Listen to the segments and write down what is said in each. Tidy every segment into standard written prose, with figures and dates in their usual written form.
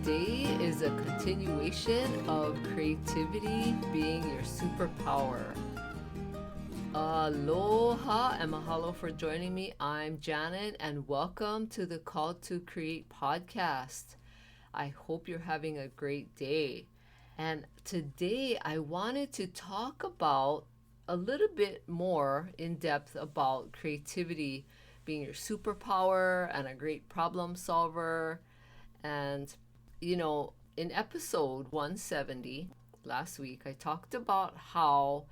today is a continuation of creativity being your superpower. Aloha and mahalo for joining me. I'm Janet and welcome to the Call to Create podcast. I hope you're having a great day. And today I wanted to talk about a little bit more in depth about creativity being your superpower and a great problem solver. And, in episode 170 last week, I talked about how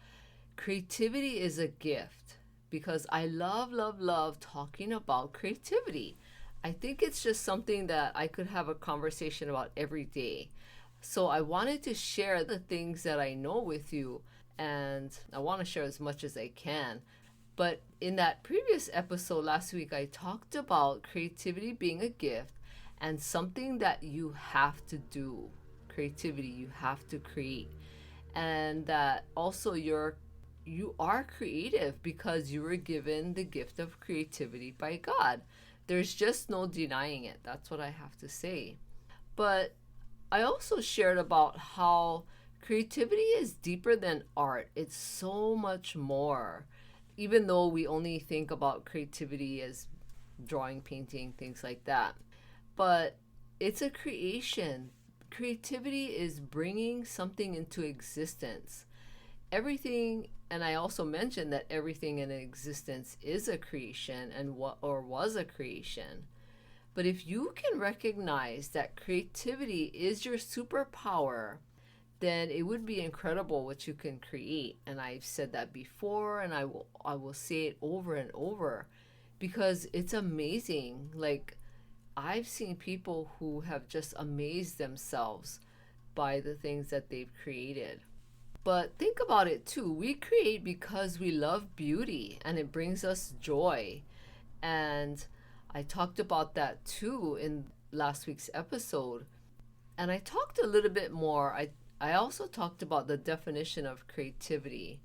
creativity is a gift because I love talking about creativity. I think it's just something that I could have a conversation about every day. So I wanted to share the things that I know with you, and I want to share as much as I can. But in that previous episode last week, I talked about creativity being a gift and something that you have to do. Creativity, you have to create. And that also you are creative because you were given the gift of creativity by God. There's just no denying it. That's what I have to say. But I also shared about how creativity is deeper than art. It's so much more. Even though we only think about creativity as drawing, painting, things like that. But it's a creation. Creativity is bringing something into existence. Everything, and I also mentioned that everything in existence is a creation and was a creation. But if you can recognize that creativity is your superpower, then it would be incredible what you can create. And I've said that before, and I will say it over and over because it's amazing. Like, I've seen people who have just amazed themselves by the things that they've created. But think about it too. We create because we love beauty and it brings us joy. And I talked about that too in last week's episode. And I talked a little bit more. I also talked about the definition of creativity.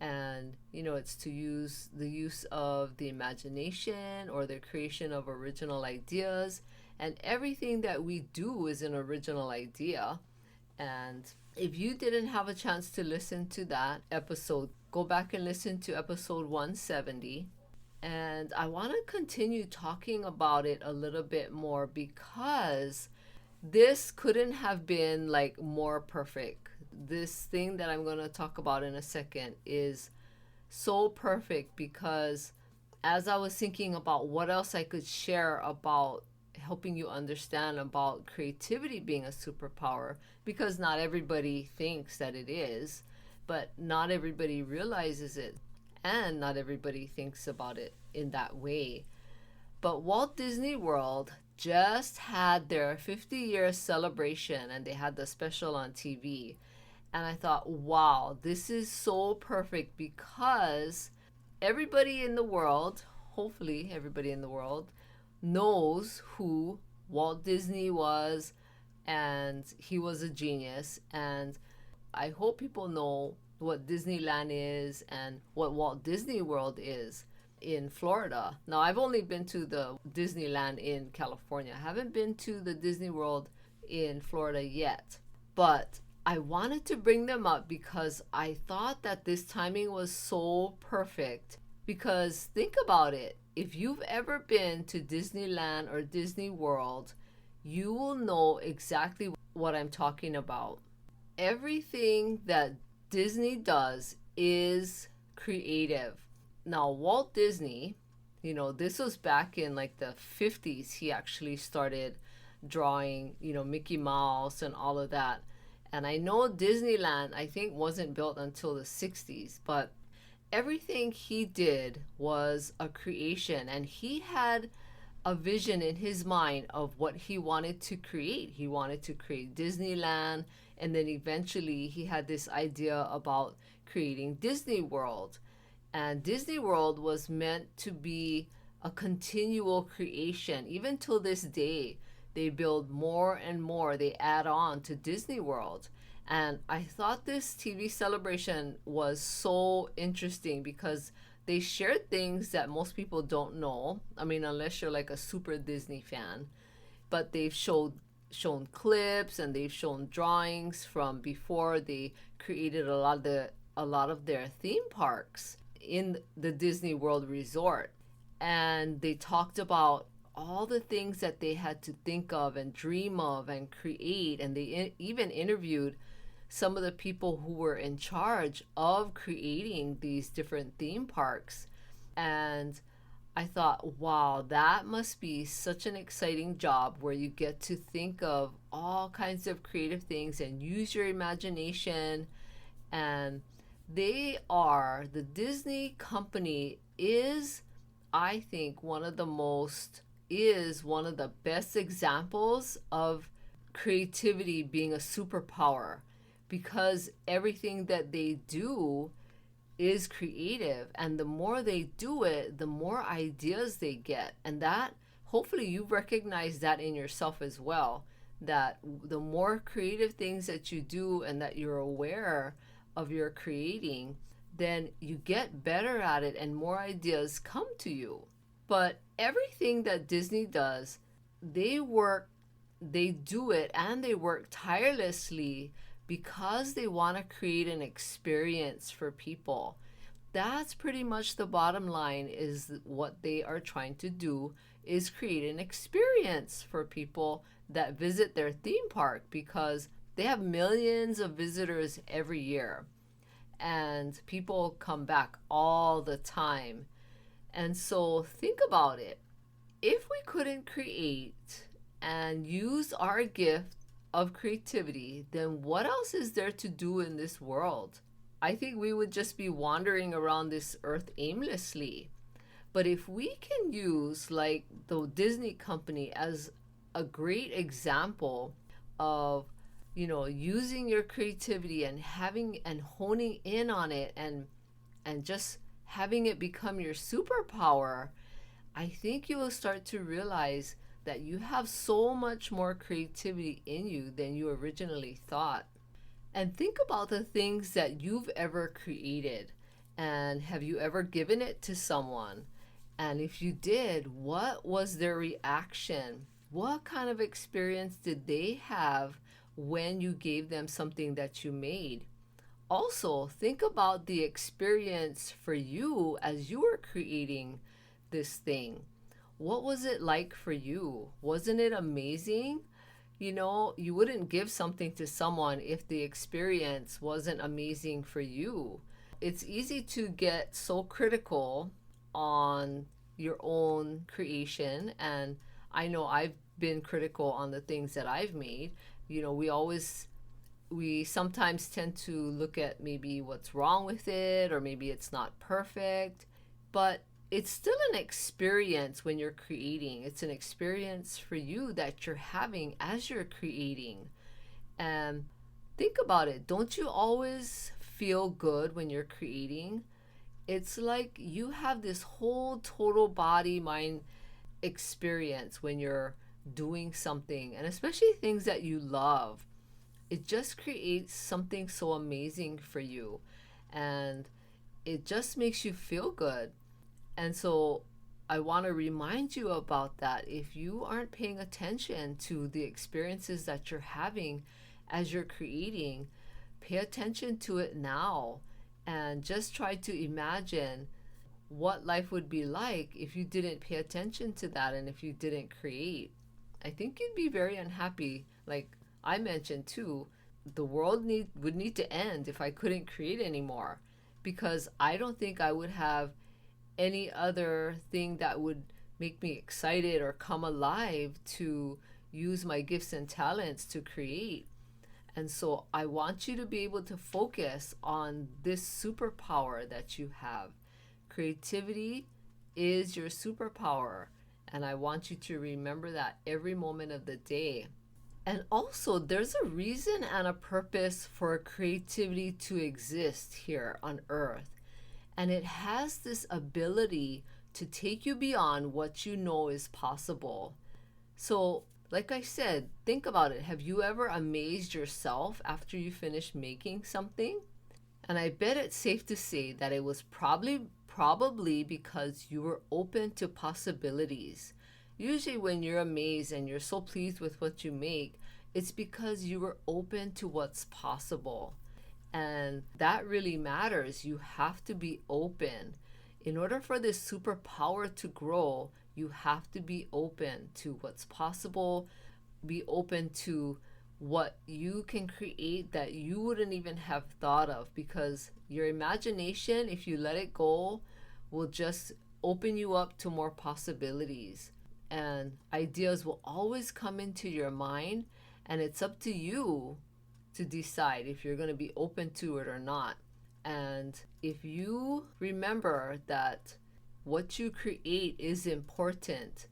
And, it's the use of the imagination or the creation of original ideas. And everything that we do is an original idea. And if you didn't have a chance to listen to that episode, go back and listen to episode 170. And I want to continue talking about it a little bit more because this couldn't have been more perfect. This thing that I'm going to talk about in a second is so perfect because as I was thinking about what else I could share about helping you understand about creativity being a superpower, because not everybody thinks that it is, but not everybody realizes it, and not everybody thinks about it in that way. But Walt Disney World just had their 50-year celebration and they had the special on TV. And I thought, wow, this is so perfect because everybody in the world, hopefully everybody in the world, knows who Walt Disney was, and he was a genius. And I hope people know what Disneyland is and what Walt Disney World is in Florida. Now, I've only been to the Disneyland in California. I haven't been to the Disney World in Florida yet. But I wanted to bring them up because I thought that this timing was so perfect. Because think about it. If you've ever been to Disneyland or Disney World, you will know exactly what I'm talking about. Everything that Disney does is creative. Now, Walt Disney, this was back in the 50s. He actually started drawing, Mickey Mouse and all of that. And I know Disneyland, I think, wasn't built until the 60s, but everything he did was a creation, and he had a vision in his mind of what he wanted to create. He wanted to create Disneyland, and then eventually he had this idea about creating Disney World. And Disney World was meant to be a continual creation. Even till this day, they build more and more. They add on to Disney World. And I thought this TV celebration was so interesting because they shared things that most people don't know. I mean, unless you're like a super Disney fan. But they've showed shown clips and they've shown drawings from before they created a lot of their theme parks in the Disney World Resort. And they talked about all the things that they had to think of and dream of and create. And they even interviewed some of the people who were in charge of creating these different theme parks. And I thought, wow, that must be such an exciting job where you get to think of all kinds of creative things and use your imagination. And the Disney company is, I think, one of the best examples of creativity being a superpower, because everything that they do is creative, and the more they do it, the more ideas they get. And that, hopefully you recognize that in yourself as well, that the more creative things that you do and that you're aware of your creating, then you get better at it and more ideas come to you. But everything that Disney does, they do it, and they work tirelessly because they want to create an experience for people. That's pretty much the bottom line, is what they are trying to do is create an experience for people that visit their theme park, because they have millions of visitors every year and people come back all the time. And so think about it. If we couldn't create and use our gift of creativity, then what else is there to do in this world? I think we would just be wandering around this earth aimlessly. But if we can use, like, the Disney company as a great example of, using your creativity and having and honing in on it, and just having it become your superpower, I think you will start to realize that you have so much more creativity in you than you originally thought. And think about the things that you've ever created, and have you ever given it to someone? And if you did, what was their reaction? What kind of experience did they have when you gave them something that you made? Also, think about the experience for you as you were creating this thing. What was it like for you? Wasn't it amazing? You wouldn't give something to someone if the experience wasn't amazing for you. It's easy to get so critical on your own creation, and I know I've been critical on the things that I've made. We sometimes tend to look at maybe what's wrong with it, or maybe it's not perfect, but it's still an experience when you're creating. It's an experience for you that you're having as you're creating. And think about it. Don't you always feel good when you're creating? It's like you have this whole total body mind experience when you're doing something, and especially things that you love. It just creates something so amazing for you, and it just makes you feel good. And so I want to remind you about that. If you aren't paying attention to the experiences that you're having as you're creating, pay attention to it now, and just try to imagine what life would be like if you didn't pay attention to that and if you didn't create. I think you'd be very unhappy. Like I mentioned too, the world would need to end if I couldn't create anymore, because I don't think I would have any other thing that would make me excited or come alive to use my gifts and talents to create. And so I want you to be able to focus on this superpower that you have. Creativity is your superpower, and I want you to remember that every moment of the day. And also, there's a reason and a purpose for creativity to exist here on earth. And it has this ability to take you beyond what you know is possible. So, like I said, think about it. Have you ever amazed yourself after you finished making something? And I bet it's safe to say that it was probably because you were open to possibilities. Usually, when you're amazed and you're so pleased with what you make, it's because you were open to what's possible. And that really matters. You have to be open. In order for this superpower to grow, you have to be open to what's possible, be open to what you can create that you wouldn't even have thought of, because your imagination, if you let it go, will just open you up to more possibilities. And ideas will always come into your mind, and it's up to you to decide if you're going to be open to it or not. And if you remember that what you create is important,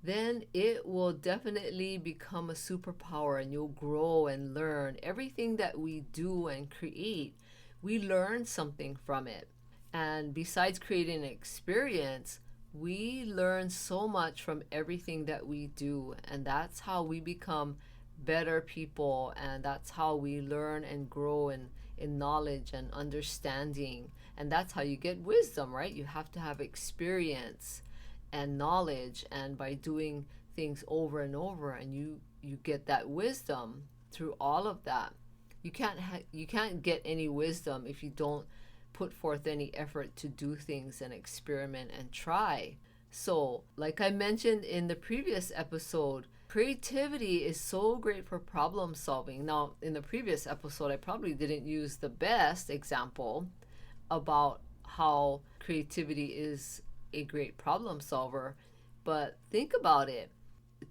then it will definitely become a superpower, and you'll grow and learn. Everything that we do and create, we learn something from it. And besides creating an experience, we learn so much from everything that we do. And that's how we become better people. And that's how we learn and grow in knowledge and understanding. And that's how you get wisdom, right? You have to have experience and knowledge, and by doing things over and over, and you get that wisdom through all of that. You can't get any wisdom if you don't put forth any effort to do things and experiment and try. So, like I mentioned in the previous episode, creativity is so great for problem solving. Now, in the previous episode, I probably didn't use the best example about how creativity is a great problem solver, but think about it.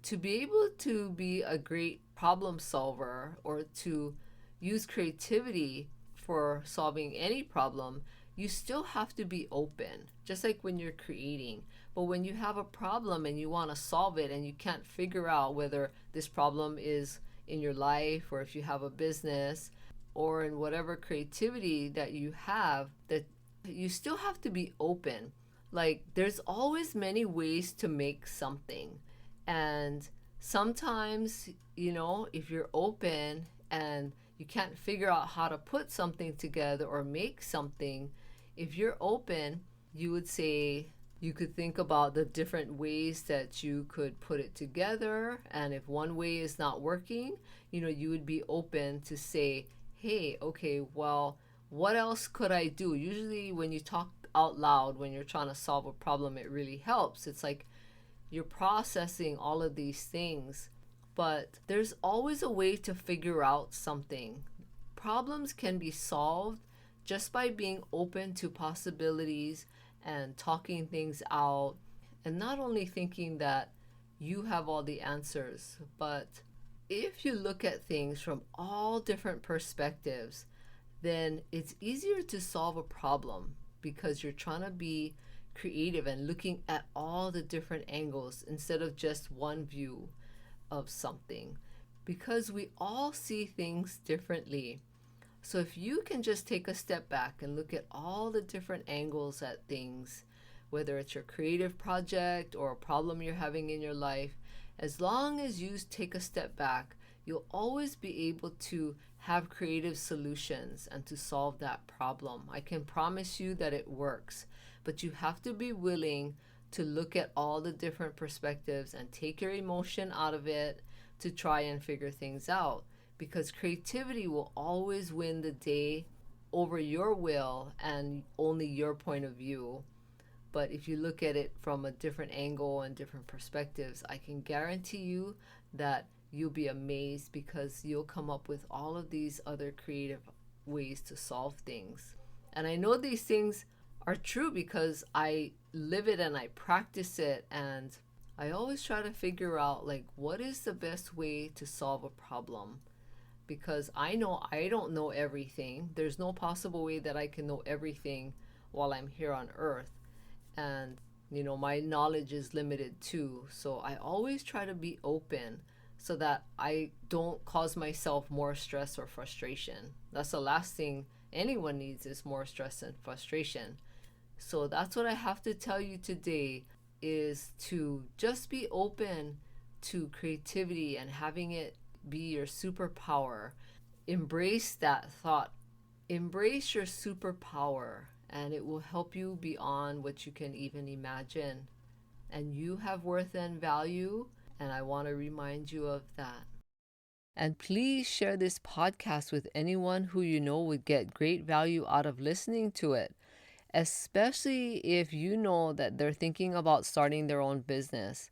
To be able to be a great problem solver, or to use creativity for solving any problem, you still have to be open, just like when you're creating. But when you have a problem and you want to solve it and you can't figure out whether this problem is in your life, or if you have a business, or in whatever creativity that you have, that you still have to be open. Like, there's always many ways to make something. And sometimes, if you're open and you can't figure out how to put something together or make something, if you're open, you would say, you could think about the different ways that you could put it together. And if one way is not working, you would be open to say, hey, okay, well, what else could I do? Usually when you talk out loud, when you're trying to solve a problem, it really helps. It's like you're processing all of these things, but there's always a way to figure out something. Problems can be solved just by being open to possibilities and talking things out, and not only thinking that you have all the answers, but if you look at things from all different perspectives, then it's easier to solve a problem, because you're trying to be creative and looking at all the different angles instead of just one view of something, because we all see things differently. So if you can just take a step back and look at all the different angles at things, whether it's your creative project or a problem you're having in your life, as long as you take a step back, you'll always be able to have creative solutions and to solve that problem. I can promise you that it works, but you have to be willing to look at all the different perspectives and take your emotion out of it to try and figure things out, because creativity will always win the day over your will and only your point of view. But if you look at it from a different angle and different perspectives, I can guarantee you that you'll be amazed, because you'll come up with all of these other creative ways to solve things. And I know these things are true because I live it and I practice it, and I always try to figure out, like, what is the best way to solve a problem, because I know I don't know everything. There's no possible way that I can know everything while I'm here on earth, and my knowledge is limited too. So I always try to be open so that I don't cause myself more stress or frustration. That's the last thing anyone needs, is more stress and frustration. So that's what I have to tell you today, is to just be open to creativity and having it be your superpower. Embrace that thought. Embrace your superpower, and it will help you beyond what you can even imagine. And you have worth and value, and I want to remind you of that. And please share this podcast with anyone who you know would get great value out of listening to it, especially if you know that they're thinking about starting their own business.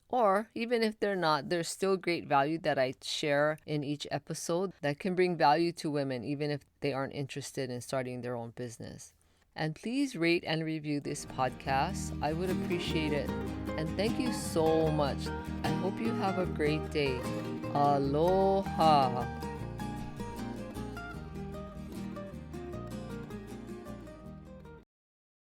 Or even if they're not, there's still great value that I share in each episode that can bring value to women, even if they aren't interested in starting their own business. And please rate and review this podcast. I would appreciate it. And thank you so much. I hope you have a great day. Aloha.